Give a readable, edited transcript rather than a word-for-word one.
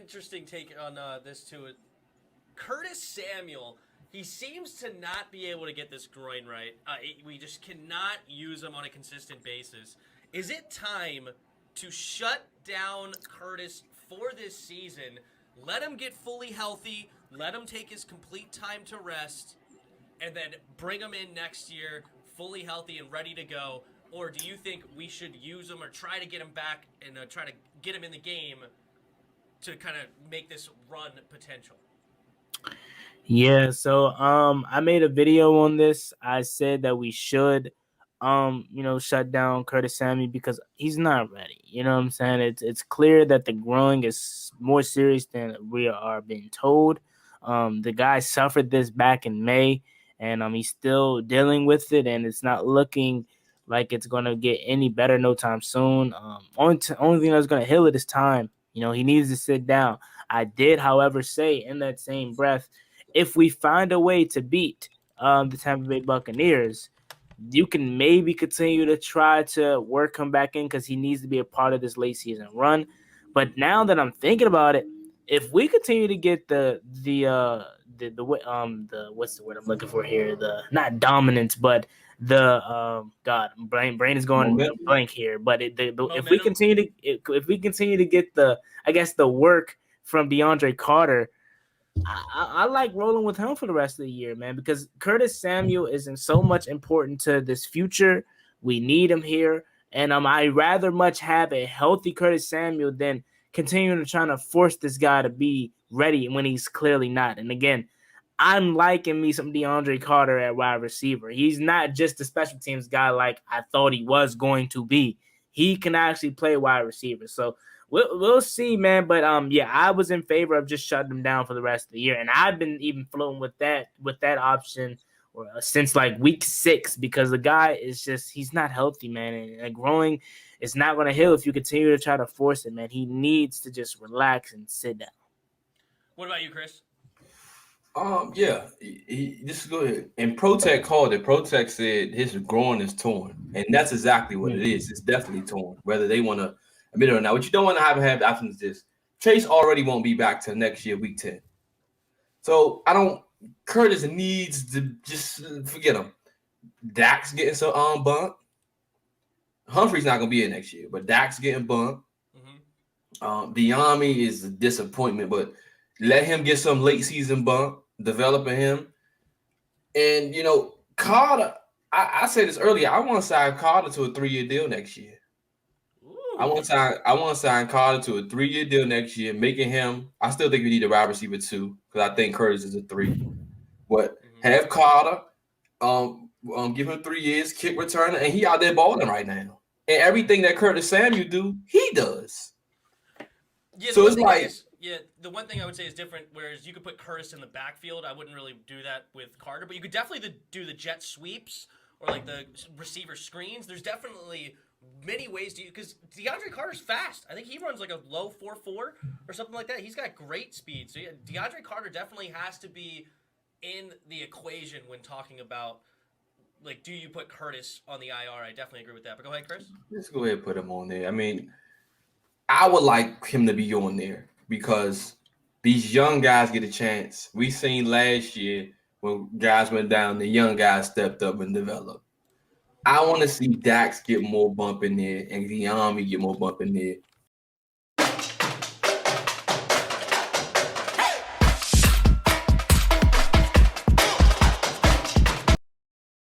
interesting take on this too. Curtis Samuel, he seems to not be able to get this groin right. We just cannot use him on a consistent basis. Is it time to shut down Curtis for this season? Let him get fully healthy. Let him take his complete time to rest, and then bring him in next year fully healthy and ready to go? Or do you think we should use him or try to get him back and try to get him in the game to kind of make this run potential? Yeah, so I made a video on this. I said that we should shut down Curtis Samuel because he's not ready. You know what I'm saying? It's clear that the growing is more serious than we are being told. The guy suffered this back in May, and he's still dealing with it, and it's not looking like it's gonna get any better no time soon. Only thing that's gonna heal it is time. He needs to sit down. I did, however, say in that same breath, if we find a way to beat the Tampa Bay Buccaneers, you can maybe continue to try to work him back in because he needs to be a part of this late season run. But now that I'm thinking about it, if we continue to get the what's the word I'm looking for here? The not dominance, but the brain is going blank here. But if we continue to get the work from DeAndre Carter, I like rolling with him for the rest of the year, man, because Curtis Samuel isn't so much important to this future. We need him here, and I rather much have a healthy Curtis Samuel than continuing to try to force this guy to be ready when he's clearly not. And again, I'm liking me some DeAndre Carter at wide receiver. He's not just a special teams guy like I thought he was going to be. He can actually play wide receiver. So we'll see, man. But yeah, I was in favor of just shutting him down for the rest of the year, and I've been even floating with that option since like week 6 because the guy is he's not healthy, man, and growing is not going to heal if you continue to try to force it, man. He needs to just relax and sit down. What about you, Chris? Yeah, just go ahead. And Protect called it. Protect said his groin is torn, and that's exactly what it is. It's definitely torn, whether they want to admit it or not. What you don't want to have the option is this: Chase already won't be back till next year, week 10. So Curtis needs to just forget him. Dak's getting some bump. Humphrey's not gonna be in next year, but Dak's getting bumped. Diami is a disappointment, but let him get some late season bump, developing him. And Carter, I said this earlier. I want to sign Carter to a 3-year deal next year. Ooh. I want to sign Carter to a 3-year deal next year, making him. I still think we need a wide receiver 2 because I think Curtis is a 3. But have Carter, give him 3 years, kick returner, and he out there balling right now. And everything that Curtis Samuel do, he does. Yeah, so it's like. The one thing I would say is different, whereas you could put Curtis in the backfield. I wouldn't really do that with Carter, but you could definitely do the jet sweeps or like the receiver screens. There's definitely many ways to use, because DeAndre Carter's fast. I think he runs like a low 4.4 or something like that. He's got great speed. So yeah, DeAndre Carter definitely has to be in the equation when talking about, like, do you put Curtis on the IR? I definitely agree with that. But go ahead, Chris. Let's go ahead and put him on there. I mean, I would like him to be on there, because these young guys get a chance. We seen last year when guys went down, the young guys stepped up and developed. I want to see Dax get more bump in there and Diami get more bump in there.